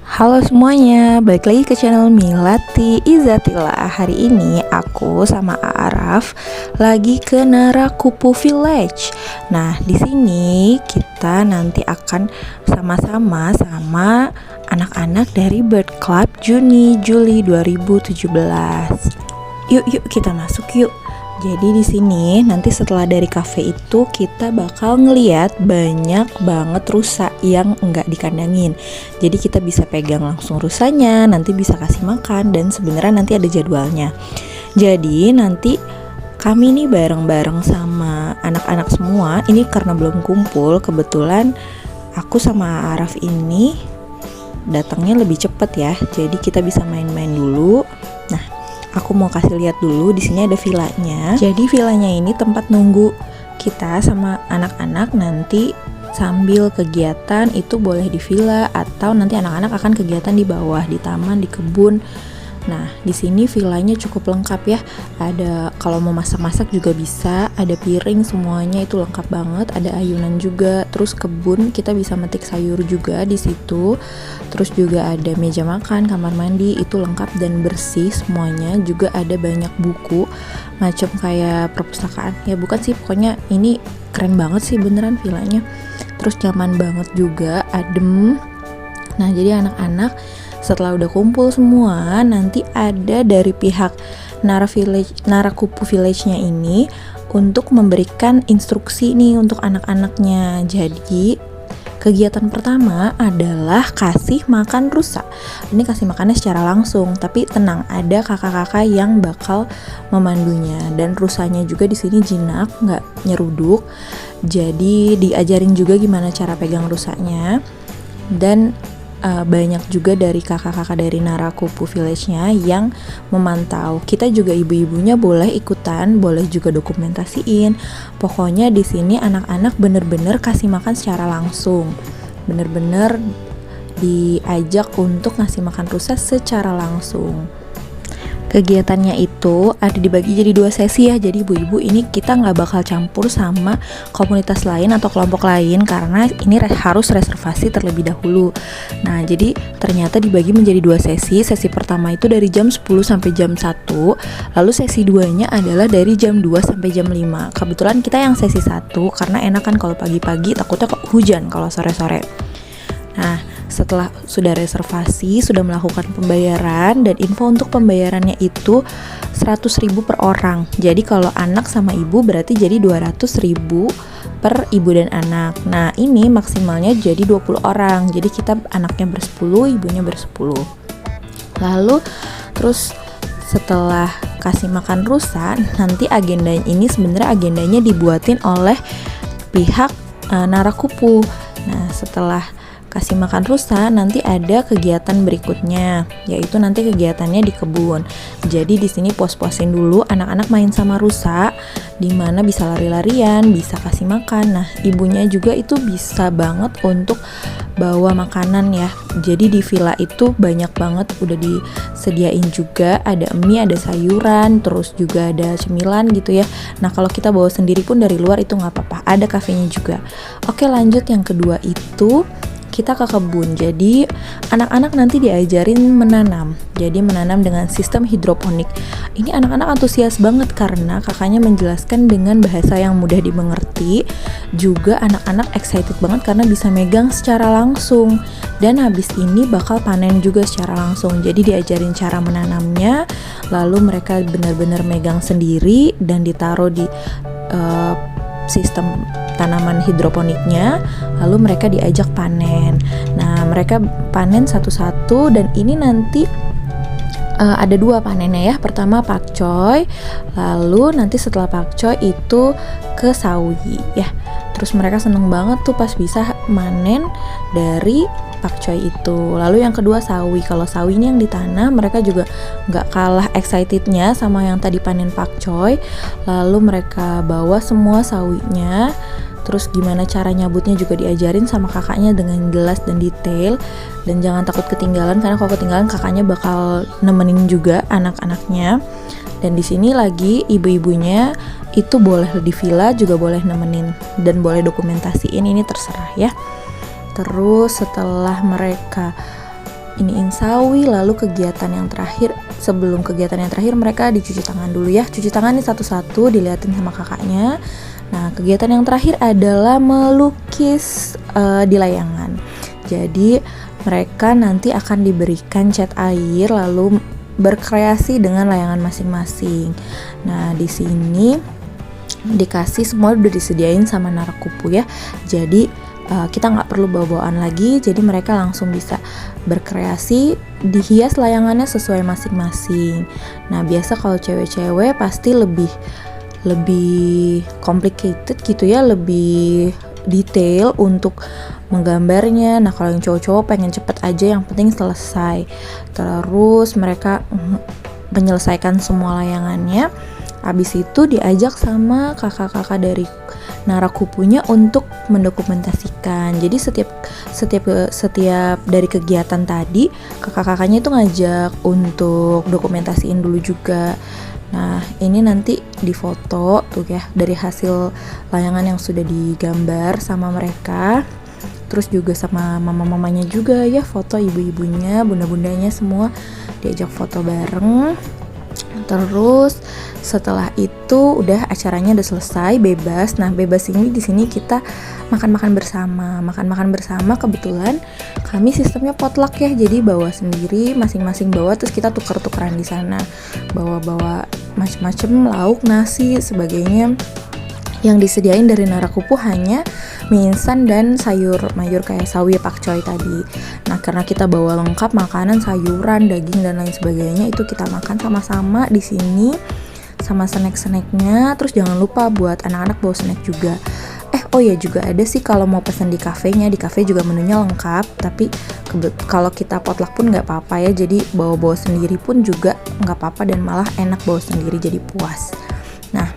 Halo semuanya, balik lagi ke channel Milati Izatillah. Hari ini aku sama Araf lagi ke Narakupu Village. Nah, di sini kita nanti akan sama-sama sama anak-anak dari Bird Club Juni-Juli 2017. Yuk kita masuk yuk. Jadi di sini nanti setelah dari cafe itu kita bakal ngeliat banyak banget rusa yang enggak dikandangin. Jadi kita bisa pegang langsung rusanya, nanti bisa kasih makan dan sebenarnya nanti ada jadwalnya. Jadi nanti kami nih bareng-bareng sama anak-anak semua. Ini karena belum kumpul, kebetulan aku sama Araf ini datangnya lebih cepet ya. Jadi kita bisa main-main dulu. Nah, aku mau kasih lihat dulu, di sini ada villanya. Jadi villanya ini tempat nunggu kita sama anak-anak nanti sambil kegiatan itu boleh di villa atau nanti anak-anak akan kegiatan di bawah, di taman, di kebun. Nah, di sini villanya cukup lengkap ya. Ada kalau mau masak-masak juga bisa, ada piring semuanya itu lengkap banget, ada ayunan juga, terus kebun kita bisa metik sayur juga di situ. Terus juga ada meja makan, kamar mandi itu lengkap dan bersih semuanya. Juga ada banyak buku macam kayak perpustakaan. Ya bukan sih, pokoknya ini keren banget sih beneran villanya. Terus nyaman banget juga, adem. Nah, jadi anak-anak setelah udah kumpul semua, nanti ada dari pihak Narakupu Village-nya ini untuk memberikan instruksi nih untuk anak-anaknya. Jadi kegiatan pertama adalah kasih makan rusa. Ini kasih makannya secara langsung, tapi tenang, ada kakak-kakak yang bakal memandunya. Dan rusanya juga di sini jinak, nggak nyeruduk. Jadi diajarin juga gimana cara pegang rusanya. Dan banyak juga dari kakak-kakak dari Narakupu Village-nya yang memantau. Kita juga ibu-ibunya boleh ikutan, boleh juga dokumentasiin. Pokoknya di sini anak-anak bener-bener kasih makan secara langsung. Bener-bener diajak untuk ngasih makan rusa secara langsung. Kegiatannya itu ada dibagi jadi 2 sesi ya. Jadi ibu-ibu ini kita nggak bakal campur sama komunitas lain atau kelompok lain karena ini harus reservasi terlebih dahulu. Nah, jadi ternyata dibagi menjadi 2 sesi. Sesi pertama itu dari jam 10 sampai jam 1. Lalu sesi 2-nya adalah dari jam 2 sampai jam 5. Kebetulan kita yang sesi 1 karena enak kan kalau pagi-pagi, takutnya hujan kalau sore-sore. Nah, setelah sudah reservasi, sudah melakukan pembayaran, dan info untuk pembayarannya itu 100.000 per orang. Jadi kalau anak sama ibu berarti jadi 200.000 per ibu dan anak. Nah, ini maksimalnya jadi 20 orang. Jadi kita anaknya bersepuluh, ibunya bersepuluh. Lalu terus setelah kasih makan rusa, nanti agenda ini sebenarnya agendanya dibuatin oleh pihak Narakupu. Nah, setelah kasih makan rusa, nanti ada kegiatan berikutnya, yaitu nanti kegiatannya di kebun. Jadi di sini pos-posin dulu anak-anak main sama rusa, di mana bisa lari-larian, bisa kasih makan. Nah, ibunya juga itu bisa banget untuk bawa makanan ya. Jadi di villa itu banyak banget udah disediain juga, ada mie, ada sayuran, terus juga ada cemilan gitu ya. Nah, kalau kita bawa sendiri pun dari luar itu nggak apa-apa, ada kafenya juga. Oke, lanjut yang kedua itu kita ke kebun. Jadi anak-anak nanti diajarin menanam. Jadi menanam dengan sistem hidroponik. Ini anak-anak antusias banget karena kakaknya menjelaskan dengan bahasa yang mudah dimengerti. Juga anak-anak excited banget karena bisa megang secara langsung. Dan habis ini bakal panen juga secara langsung. Jadi diajarin cara menanamnya, lalu mereka benar-benar megang sendiri dan ditaruh di sistem tanaman hidroponiknya, lalu mereka diajak panen. Nah, mereka panen satu-satu dan ini nanti ada 2 panennya ya. Pertama pakcoy, lalu nanti setelah pakcoy itu ke sawi ya. Terus mereka seneng banget tuh pas bisa manen dari pakcoy itu. Lalu yang kedua sawi. Kalau sawi ini yang ditanam, mereka juga nggak kalah excitednya sama yang tadi panen pakcoy. Lalu mereka bawa semua sawinya. Terus gimana cara nyabutnya juga diajarin sama kakaknya dengan jelas dan detail. Dan jangan takut ketinggalan, karena kalau ketinggalan kakaknya bakal nemenin juga anak-anaknya. Dan di sini lagi ibu-ibunya itu boleh di villa juga boleh nemenin dan boleh dokumentasiin, ini terserah ya. Terus setelah mereka iniin sawi. Lalu kegiatan yang terakhir, sebelum kegiatan yang terakhir mereka dicuci tangan dulu ya. Cuci tangan nih satu-satu diliatin sama kakaknya. Nah, kegiatan yang terakhir adalah melukis di layangan. Jadi mereka nanti akan diberikan cat air lalu berkreasi dengan layangan masing-masing. Nah, di sini dikasih semua udah disediain sama Narakupu ya. Jadi kita nggak perlu bawa-bawaan lagi. Jadi mereka langsung bisa berkreasi, dihias layangannya sesuai masing-masing. Nah, biasa kalau cewek-cewek pasti lebih complicated gitu ya, lebih detail untuk menggambarnya. Nah, kalau yang cowok-cowok pengen cepet aja, yang penting selesai. Terus mereka menyelesaikan semua layangannya. Habis itu diajak sama kakak-kakak dari Narakupunya untuk mendokumentasikan. Jadi setiap dari kegiatan tadi kakak-kakaknya itu ngajak untuk dokumentasiin dulu juga. Nah, ini nanti difoto tuh ya dari hasil layangan yang sudah digambar sama mereka. Terus juga sama mama-mamanya juga ya, foto ibu-ibunya, bunda-bundanya semua diajak foto bareng. Terus setelah itu udah acaranya udah selesai, bebas. Nah, bebas ini di sini kita makan-makan bersama. Kebetulan kami sistemnya potluck ya, jadi bawa sendiri, masing-masing bawa, terus kita tuker-tukeran di sana. Bawa macem-macem lauk, nasi, sebagainya. Yang disediain dari Narakupu hanya mie instan dan sayur mayur kayak sawi pakcoy tadi. Nah, karena kita bawa lengkap makanan, sayuran, daging dan lain sebagainya, itu kita makan sama-sama di sini sama snack-snacknya. Terus jangan lupa buat anak-anak bawa snack juga. Oh ya, juga ada sih kalau mau pesan di kafenya, di kafe juga menunya lengkap. Tapi kalau kita potluck pun nggak apa-apa ya, jadi bawa-bawa sendiri pun juga nggak apa-apa dan malah enak bawa sendiri, jadi puas. Nah,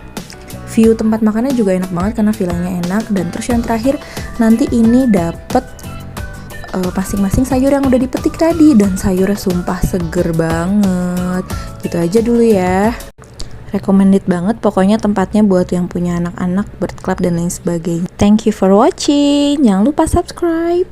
view tempat makannya juga enak banget karena villanya enak. Dan terus yang terakhir nanti ini dapet masing-masing sayur yang udah dipetik tadi, dan sayurnya sumpah seger banget. Gitu aja dulu ya. Recommended banget pokoknya tempatnya buat yang punya anak-anak, bird club dan lain sebagainya. Thank you for watching. Jangan lupa subscribe.